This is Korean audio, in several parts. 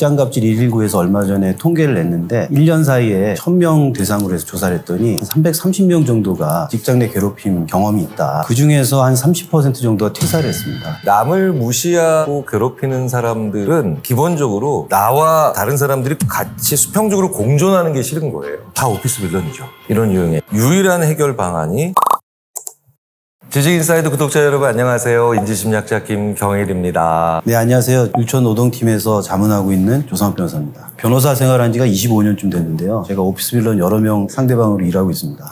직장갑질 119에서 얼마 전에 통계를 냈는데 1년 사이에 1000명 대상으로 해서 조사를 했더니 330명 정도가 직장 내 괴롭힘 경험이 있다. 그중에서 한 30% 정도가 퇴사를 했습니다. 남을 무시하고 괴롭히는 사람들은 기본적으로 나와 다른 사람들이 같이 수평적으로 공존하는 게 싫은 거예요. 다 오피스 빌런이죠. 이런 유형의 유일한 해결 방안이 주식인사이드 구독자 여러분 안녕하세요. 인지심리학자 김경일입니다. 네, 안녕하세요. 율촌노동팀에서 자문하고 있는 조상욱 변호사입니다. 변호사 생활한 지가 25년쯤 됐는데요. 제가 오피스 빌런 여러 명 상대방으로 일하고 있습니다.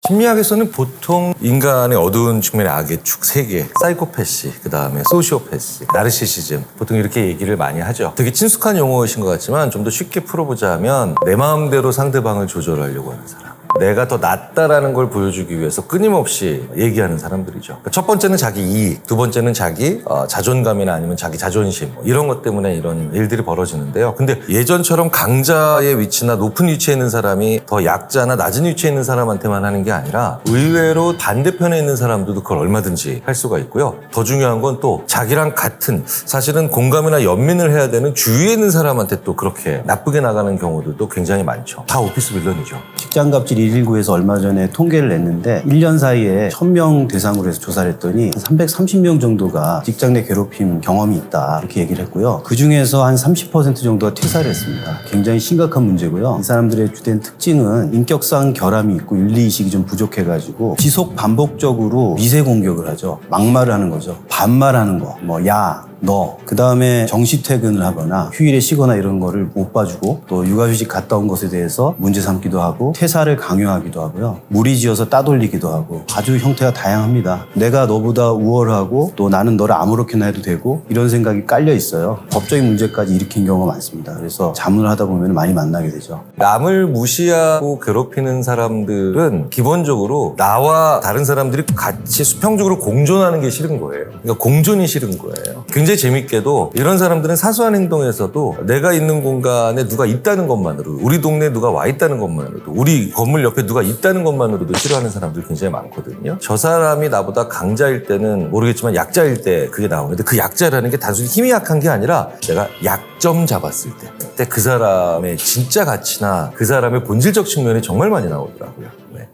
심리학에서는 보통 인간의 어두운 측면의 악의 축 3개, 사이코패시, 그 다음에 소시오패시, 나르시시즘, 보통 이렇게 얘기를 많이 하죠. 되게 친숙한 용어이신 것 같지만 좀 더 쉽게 풀어보자면 내 마음대로 상대방을 조절하려고 하는 사람. 내가 더 낫다라는 걸 보여주기 위해서 끊임없이 얘기하는 사람들이죠. 첫 번째는 자기 이익, 두 번째는 자기 자존감이나 아니면 자기 자존심 이런 것 때문에 이런 일들이 벌어지는데요. 근데 예전처럼 강자의 위치나 높은 위치에 있는 사람이 더 약자나 낮은 위치에 있는 사람한테만 하는 게 아니라 의외로 반대편에 있는 사람들도 그걸 얼마든지 할 수가 있고요. 더 중요한 건 또 자기랑 같은 사실은 공감이나 연민을 해야 되는 주위에 있는 사람한테 또 그렇게 나쁘게 나가는 경우들도 굉장히 많죠. 다 오피스 빌런이죠. 직장갑질 119에서 얼마 전에 통계를 냈는데 1년 사이에 1000명 대상으로 해서 조사를 했더니 330명 정도가 직장 내 괴롭힘 경험이 있다 이렇게 얘기를 했고요. 그중에서 한 30% 정도가 퇴사를 했습니다. 굉장히 심각한 문제고요. 이 사람들의 주된 특징은 인격상 결함이 있고 윤리의식이 좀 부족해가지고 지속 반복적으로 미세 공격을 하죠. 막말을 하는 거죠. 반말하는 거, 야, 너, 그 다음에 정시 퇴근을 하거나 휴일에 쉬거나 이런 거를 못 봐주고 또 육아휴직 갔다 온 것에 대해서 문제 삼기도 하고 퇴사를 강요하기도 하고요. 무리지어서 따돌리기도 하고 아주 형태가 다양합니다. 내가 너보다 우월하고 또 나는 너를 아무렇게나 해도 되고 이런 생각이 깔려 있어요. 법적인 문제까지 일으킨 경우가 많습니다. 그래서 자문을 하다 보면 많이 만나게 되죠. 남을 무시하고 괴롭히는 사람들은 기본적으로 나와 다른 사람들이 같이 수평적으로 공존하는 게 싫은 거예요. 그러니까 공존이 싫은 거예요. 굉장히 재밌게도 이런 사람들은 사소한 행동에서도 내가 있는 공간에 누가 있다는 것만으로도 우리 동네에 누가 와 있다는 것만으로도 우리 건물 옆에 누가 있다는 것만으로도 싫어하는 사람들이 굉장히 많거든요. 저 사람이 나보다 강자일 때는 모르겠지만 약자일 때 그게 나오는데 그 약자라는 게 단순히 힘이 약한 게 아니라 내가 약점 잡았을 때 그때 그 사람의 진짜 가치나 그 사람의 본질적 측면이 정말 많이 나오더라고요. 네.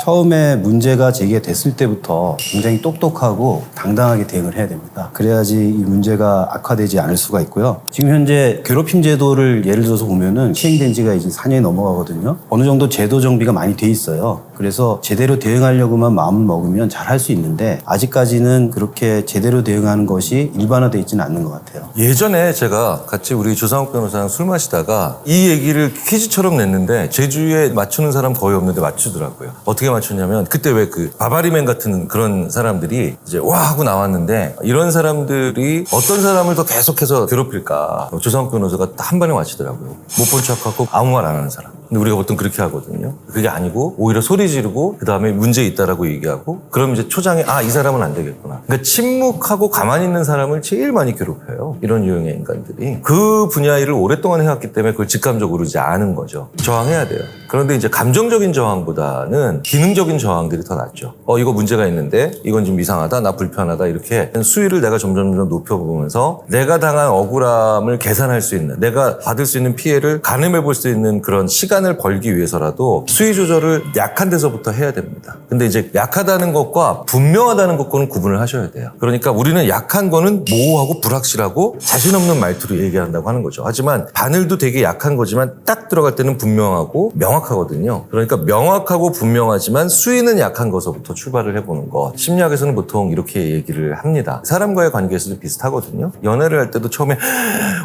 처음에 문제가 제기됐을 때부터 굉장히 똑똑하고 당당하게 대응을 해야 됩니다. 그래야지 이 문제가 악화되지 않을 수가 있고요. 지금 현재 괴롭힘 제도를 예를 들어서 보면은 시행된 지가 이제 4년이 넘어가거든요. 어느 정도 제도 정비가 많이 돼 있어요. 그래서 제대로 대응하려고만 마음을 먹으면 잘 할 수 있는데 아직까지는 그렇게 제대로 대응하는 것이 일반화되어 있지는 않는 것 같아요. 예전에 제가 같이 우리 조상욱 변호사랑 술 마시다가 이 얘기를 퀴즈처럼 냈는데 제 주위에 맞추는 사람 거의 없는데 맞추더라고요. 어떻게 맞췄냐면 그때 왜 그 바바리맨 같은 그런 사람들이 이제 와 하고 나왔는데 이런 사람들이 어떤 사람을 더 계속해서 괴롭힐까 조상욱 변호사가 한 번에 맞히더라고요. 못 본 척하고 아무 말 안 하는 사람. 근데 우리가 보통 그렇게 하거든요. 그게 아니고 오히려 소리 지르고 그 다음에 문제 있다라고 얘기하고 그럼 이제 초장에 이 사람은 안 되겠구나. 그러니까 침묵하고 가만히 있는 사람을 제일 많이 괴롭혀요. 이런 유형의 인간들이. 그 분야 일을 오랫동안 해왔기 때문에 그걸 직감적으로 이제 아는 거죠. 저항해야 돼요. 그런데 이제 감정적인 저항보다는 기능적인 저항들이 더 낫죠. 이거 문제가 있는데 이건 좀 이상하다, 나 불편하다 이렇게 수위를 내가 점점 높여보면서 내가 당한 억울함을 계산할 수 있는 내가 받을 수 있는 피해를 가늠해 볼 수 있는 그런 시간을 벌기 위해서라도 수위 조절을 약한 데서부터 해야 됩니다. 근데 이제 약하다는 것과 분명하다는 것과는 구분을 하셔야 돼요. 그러니까 우리는 약한 거는 모호하고 불확실하고 자신 없는 말투로 얘기한다고 하는 거죠. 하지만 바늘도 되게 약한 거지만 딱 들어갈 때는 분명하고 명확하거든요. 그러니까 명확하고 분명하지만 수위는 약한 것서부터 출발을 해보는 것. 심리학에서는 보통 이렇게 얘기를 합니다. 사람과의 관계에서도 비슷하거든요. 연애를 할 때도 처음에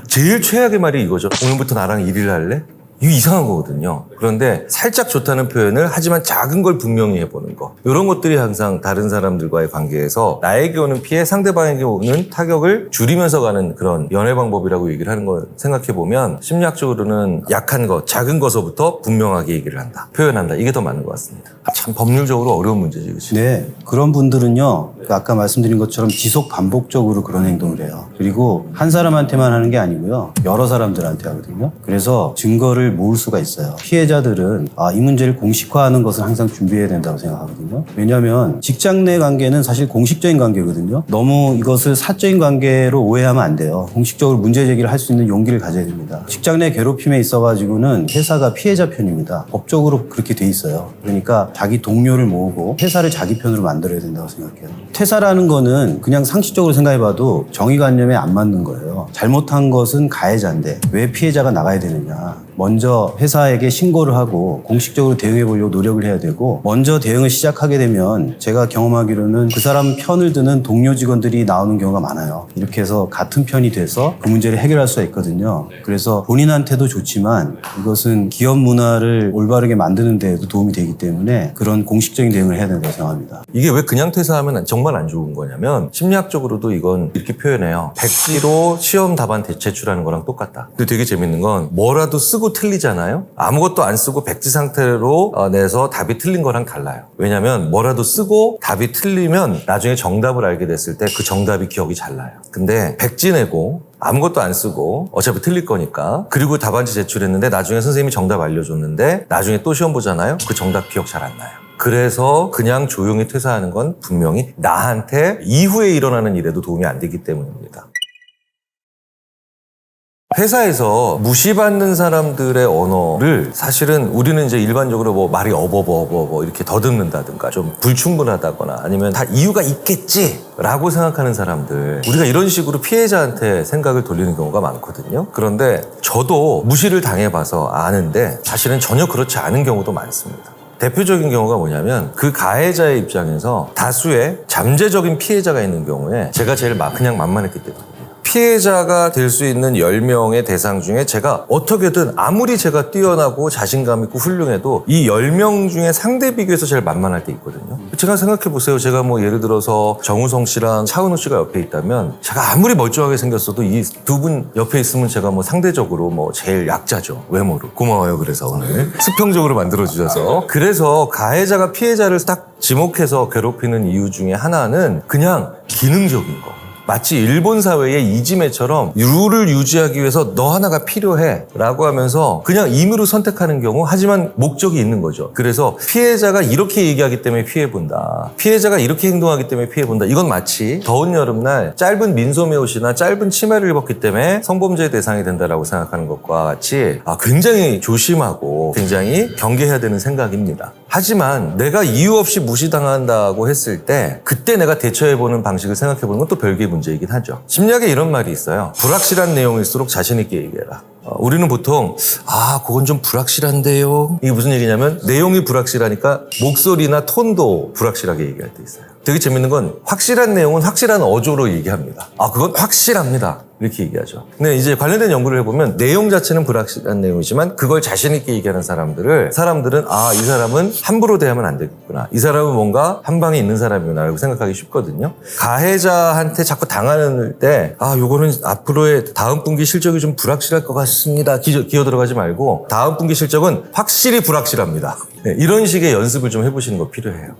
제일 최악의 말이 이거죠. 오늘부터 나랑 1일 할래? 이거 이상한 거거든요. 그런데 살짝 좋다는 표현을 하지만 작은 걸 분명히 해보는 거. 이런 것들이 항상 다른 사람들과의 관계에서 나에게 오는 피해, 상대방에게 오는 타격을 줄이면서 가는 그런 연애 방법이라고 얘기를 하는 걸 생각해보면 심리학적으로는 약한 것, 작은 것서부터 분명하게 얘기를 한다. 표현한다. 이게 더 맞는 것 같습니다. 참 법률적으로 어려운 문제지, 그렇지? 네, 그런 분들은요. 아까 말씀드린 것처럼 지속 반복적으로 그런 행동을 해요. 그리고 한 사람한테만 하는 게 아니고요. 여러 사람들한테 하거든요. 그래서 증거를 모을 수가 있어요. 피해자들은 이 문제를 공식화하는 것을 항상 준비해야 된다고 생각하거든요. 왜냐하면 직장 내 관계는 사실 공식적인 관계거든요. 너무 이것을 사적인 관계로 오해하면 안 돼요. 공식적으로 문제 제기를 할 수 있는 용기를 가져야 됩니다. 직장 내 괴롭힘에 있어가지고는 회사가 피해자 편입니다. 법적으로 그렇게 돼 있어요. 그러니까 자기 동료를 모으고 회사를 자기 편으로 만들어야 된다고 생각해요. 퇴사라는 거는 그냥 상식적으로 생각해봐도 정의관념에 안 맞는 거예요. 잘못한 것은 가해자인데 왜 피해자가 나가야 되느냐. 먼저 회사에게 신고를 하고 공식적으로 대응해 보려고 노력을 해야 되고, 먼저 대응을 시작하게 되면 제가 경험하기로는 그 사람 편을 드는 동료 직원들이 나오는 경우가 많아요. 이렇게 해서 같은 편이 돼서 그 문제를 해결할 수가 있거든요. 그래서 본인한테도 좋지만 이것은 기업 문화를 올바르게 만드는 데에도 도움이 되기 때문에 그런 공식적인 대응을 해야 된다고 생각합니다. 이게 왜 그냥 퇴사하면 정말 안 좋은 거냐면 심리학적으로도 이건 이렇게 표현해요. 백지로 시험 답안 제출하는 거랑 똑같다. 근데 되게 재밌는 건 뭐라도 쓰고 틀리잖아요. 아무것도 안 쓰고 백지 상태로 내서 답이 틀린 거랑 달라요. 왜냐면 뭐라도 쓰고 답이 틀리면 나중에 정답을 알게 됐을 때 그 정답이 기억이 잘 나요. 근데 백지 내고 아무것도 안 쓰고 어차피 틀릴 거니까, 그리고 답안지 제출했는데 나중에 선생님이 정답 알려줬는데 나중에 또 시험 보잖아요. 그 정답 기억 잘 안 나요. 그래서 그냥 조용히 퇴사하는 건 분명히 나한테 이후에 일어나는 일에도 도움이 안 되기 때문입니다. 회사에서 무시받는 사람들의 언어를 사실은 우리는 이제 일반적으로 뭐 말이 어버버버버 이렇게 더듬는다든가 좀 불충분하다거나 아니면 다 이유가 있겠지라고 생각하는 사람들, 우리가 이런 식으로 피해자한테 생각을 돌리는 경우가 많거든요. 그런데 저도 무시를 당해봐서 아는데 사실은 전혀 그렇지 않은 경우도 많습니다. 대표적인 경우가 뭐냐면 그 가해자의 입장에서 다수의 잠재적인 피해자가 있는 경우에 제가 제일 그냥 만만했기 때문에 피해자가 될 수 있는 10명의 대상 중에 제가 어떻게든 아무리 제가 뛰어나고 자신감 있고 훌륭해도 이 10명 중에 상대 비교해서 제일 만만할 때 있거든요. 제가 생각해보세요. 제가 뭐 예를 들어서 정우성 씨랑 차은우 씨가 옆에 있다면 제가 아무리 멀쩡하게 생겼어도 이 두 분 옆에 있으면 제가 뭐 상대적으로 뭐 제일 약자죠. 외모로. 고마워요. 그래서 오늘 수평적으로 만들어주셔서. 그래서 가해자가 피해자를 딱 지목해서 괴롭히는 이유 중에 하나는 그냥 기능적인 거. 마치 일본 사회의 이지메처럼 룰을 유지하기 위해서 너 하나가 필요해 라고 하면서 그냥 임의로 선택하는 경우, 하지만 목적이 있는 거죠. 그래서 피해자가 이렇게 얘기하기 때문에 피해본다, 피해자가 이렇게 행동하기 때문에 피해본다. 이건 마치 더운 여름날 짧은 민소매 옷이나 짧은 치마를 입었기 때문에 성범죄의 대상이 된다라고 생각하는 것과 같이 굉장히 조심하고 굉장히 경계해야 되는 생각입니다. 하지만 내가 이유 없이 무시당한다고 했을 때 그때 내가 대처해보는 방식을 생각해보는 건 또 별개의 문제이긴 하죠. 심리학에 이런 말이 있어요. 불확실한 내용일수록 자신 있게 얘기해라. 우리는 보통 그건 좀 불확실한데요. 이게 무슨 얘기냐면 내용이 불확실하니까 목소리나 톤도 불확실하게 얘기할 때 있어요. 되게 재밌는 건 확실한 내용은 확실한 어조로 얘기합니다. 그건 확실합니다. 이렇게 얘기하죠. 근데 이제 관련된 연구를 해보면 내용 자체는 불확실한 내용이지만 그걸 자신 있게 얘기하는 사람들은 이 사람은 함부로 대하면 안 되겠구나. 이 사람은 뭔가 한 방에 있는 사람이구나 라고 생각하기 쉽거든요. 가해자한테 자꾸 당하는 때 요거는 앞으로의 다음 분기 실적이 좀 불확실할 것 같습니다. 기어 들어가지 말고 다음 분기 실적은 확실히 불확실합니다. 네, 이런 식의 연습을 좀 해보시는 거 필요해요.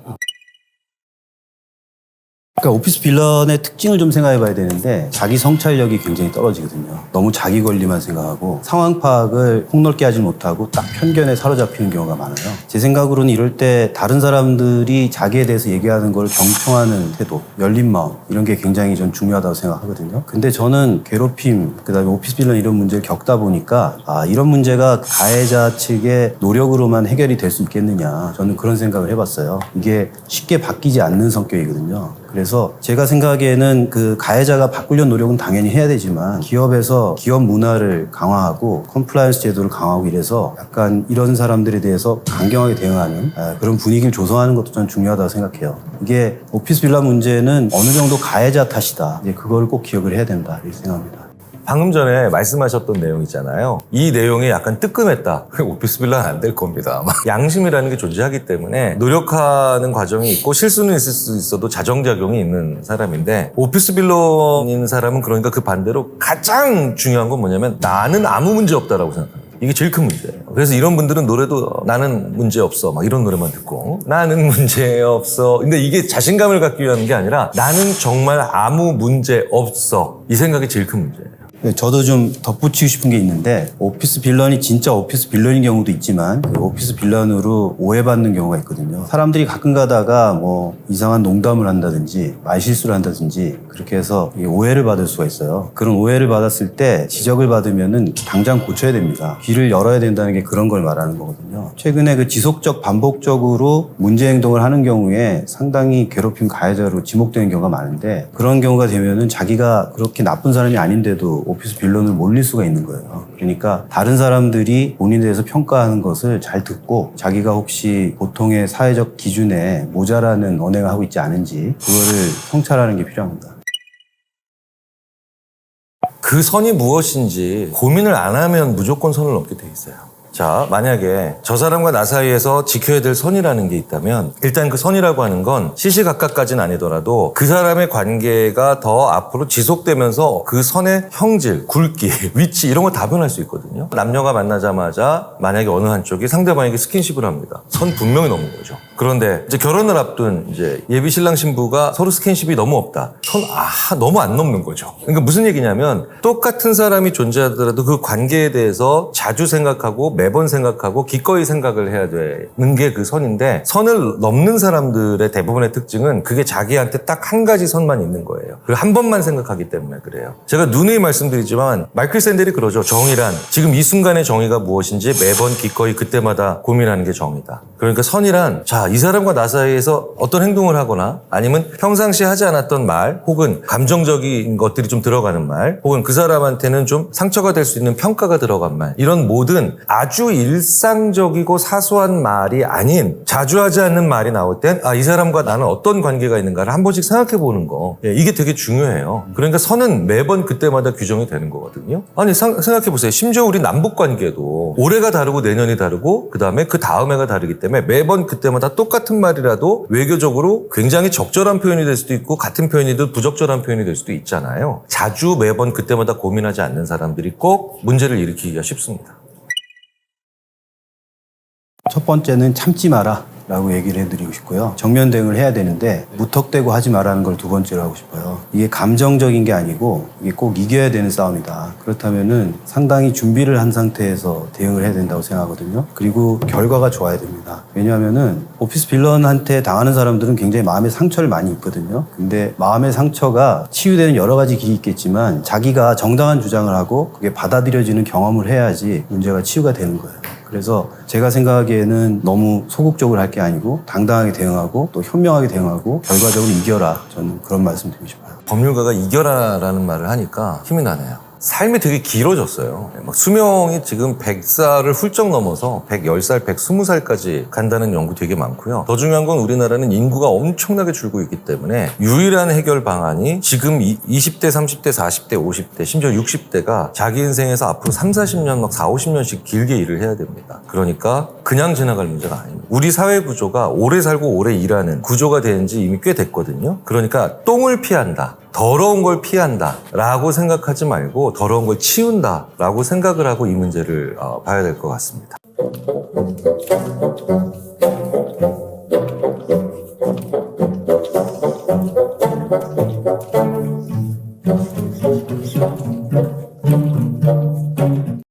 그러니까 오피스 빌런의 특징을 좀 생각해 봐야 되는데 자기 성찰력이 굉장히 떨어지거든요. 너무 자기 권리만 생각하고 상황 파악을 폭넓게 하지 못하고 딱 편견에 사로잡히는 경우가 많아요. 제 생각으로는 이럴 때 다른 사람들이 자기에 대해서 얘기하는 걸 경청하는 태도, 열린 마음, 이런 게 굉장히 전 중요하다고 생각하거든요. 근데 저는 괴롭힘, 그다음에 오피스 빌런 이런 문제를 겪다 보니까 이런 문제가 가해자 측의 노력으로만 해결이 될 수 있겠느냐, 저는 그런 생각을 해봤어요. 이게 쉽게 바뀌지 않는 성격이거든요. 그래서 제가 생각하기에는 그 가해자가 바꾸려는 노력은 당연히 해야 되지만 기업에서 기업 문화를 강화하고 컴플라이언스 제도를 강화하고 이래서 약간 이런 사람들에 대해서 강경하게 대응하는 그런 분위기를 조성하는 것도 저는 중요하다고 생각해요. 이게 오피스 빌라 문제는 어느 정도 가해자 탓이다. 이제 그걸 꼭 기억을 해야 된다 이렇게 생각합니다. 방금 전에 말씀하셨던 내용 있잖아요. 이 내용이 약간 뜨끔했다. 오피스 빌라는 안 될 겁니다. 양심이라는 게 존재하기 때문에 노력하는 과정이 있고 실수는 있을 수 있어도 자정작용이 있는 사람인데, 오피스 빌런인 사람은 그러니까 그 반대로 가장 중요한 건 뭐냐면 나는 아무 문제 없다라고 생각합니다. 이게 제일 큰 문제예요. 그래서 이런 분들은 노래도 나는 문제 없어 막 이런 노래만 듣고 나는 문제 없어. 근데 이게 자신감을 갖기 위한 게 아니라 나는 정말 아무 문제 없어. 이 생각이 제일 큰 문제예요. 네, 저도 좀 덧붙이고 싶은 게 있는데 오피스 빌런이 진짜 오피스 빌런인 경우도 있지만 그 오피스 빌런으로 오해받는 경우가 있거든요. 사람들이 가끔 가다가 뭐 이상한 농담을 한다든지 말실수를 한다든지 그렇게 해서 오해를 받을 수가 있어요. 그런 오해를 받았을 때 지적을 받으면은 당장 고쳐야 됩니다. 귀를 열어야 된다는 게 그런 걸 말하는 거거든요. 최근에 그 지속적 반복적으로 문제 행동을 하는 경우에 상당히 괴롭힘 가해자로 지목되는 경우가 많은데 그런 경우가 되면은 자기가 그렇게 나쁜 사람이 아닌데도 오피스 빌런을 몰릴 수가 있는 거예요. 그러니까 다른 사람들이 본인에 대해서 평가하는 것을 잘 듣고 자기가 혹시 보통의 사회적 기준에 모자라는 언행을 하고 있지 않은지 그거를 성찰하는 게 필요합니다. 그 선이 무엇인지 고민을 안 하면 무조건 선을 넘게 돼 있어요. 자, 만약에 저 사람과 나 사이에서 지켜야 될 선이라는 게 있다면 일단 그 선이라고 하는 건 시시각각까지는 아니더라도 그 사람의 관계가 더 앞으로 지속되면서 그 선의 형질, 굵기, 위치 이런 거 다 변할 수 있거든요. 남녀가 만나자마자 만약에 어느 한쪽이 상대방에게 스킨십을 합니다. 선 분명히 넘은 거죠. 그런데 이제 결혼을 앞둔 이제 예비 신랑 신부가 서로 스킨십이 너무 없다. 너무 안 넘는 거죠. 그러니까 무슨 얘기냐면 똑같은 사람이 존재하더라도 그 관계에 대해서 자주 생각하고 매번 생각하고 기꺼이 생각을 해야 되는 게 그 선인데 선을 넘는 사람들의 대부분의 특징은 그게 자기한테 딱 한 가지 선만 있는 거예요. 그리고 한 번만 생각하기 때문에 그래요. 제가 누누이 말씀드리지만 마이클 샌델이 그러죠. 정의란 지금 이 순간의 정의가 무엇인지 매번 기꺼이 그때마다 고민하는 게 정의다. 그러니까 선이란 자, 이 사람과 나 사이에서 어떤 행동을 하거나 아니면 평상시에 하지 않았던 말 혹은 감정적인 것들이 좀 들어가는 말 혹은 그 사람한테는 좀 상처가 될 수 있는 평가가 들어간 말 이런 모든 아주 일상적이고 사소한 말이 아닌 자주 하지 않는 말이 나올 땐 이 사람과 나는 어떤 관계가 있는가를 한 번씩 생각해 보는 거 이게 되게 중요해요. 그러니까 선은 매번 그때마다 규정이 되는 거거든요. 아니 생각해 보세요. 심지어 우리 남북 관계도 올해가 다르고 내년이 다르고 그다음에 그 다음 해가 다르기 때문에 매번 그때마다 똑같은 말이라도 외교적으로 굉장히 적절한 표현이 될 수도 있고 같은 표현이도 부적절한 표현이 될 수도 있잖아요. 자주 매번 그때마다 고민하지 않는 사람들이 꼭 문제를 일으키기가 쉽습니다. 첫 번째는 참지 마라 라고 얘기를 해드리고 싶고요. 정면 대응을 해야 되는데 무턱대고 하지 말라는 걸 두 번째로 하고 싶어요. 이게 감정적인 게 아니고 이게 꼭 이겨야 되는 싸움이다. 그렇다면은 상당히 준비를 한 상태에서 대응을 해야 된다고 생각하거든요. 그리고 결과가 좋아야 됩니다. 왜냐하면은 오피스 빌런한테 당하는 사람들은 굉장히 마음의 상처를 많이 입거든요. 근데 마음의 상처가 치유되는 여러 가지 길이 있겠지만 자기가 정당한 주장을 하고 그게 받아들여지는 경험을 해야지 문제가 치유가 되는 거예요. 그래서 제가 생각하기에는 너무 소극적으로 할 게 아니고 당당하게 대응하고 또 현명하게 대응하고 결과적으로 이겨라. 저는 그런 말씀 드리고 싶어요. 법률가가 이겨라라는 말을 하니까 힘이 나네요. 삶이 되게 길어졌어요. 막 수명이 지금 100살을 훌쩍 넘어서 110살, 120살까지 간다는 연구 되게 많고요. 더 중요한 건 우리나라는 인구가 엄청나게 줄고 있기 때문에 유일한 해결 방안이 지금 20대, 30대, 40대, 50대, 심지어 60대가 자기 인생에서 앞으로 3, 40년, 막 4, 50년씩 길게 일을 해야 됩니다. 그러니까 그냥 지나갈 문제가 아닙니다. 우리 사회 구조가 오래 살고 오래 일하는 구조가 된 지 이미 꽤 됐거든요. 그러니까 똥을 피한다. 더러운 걸 피한다 라고 생각하지 말고 더러운 걸 치운다 라고 생각을 하고 이 문제를 봐야 될 것 같습니다.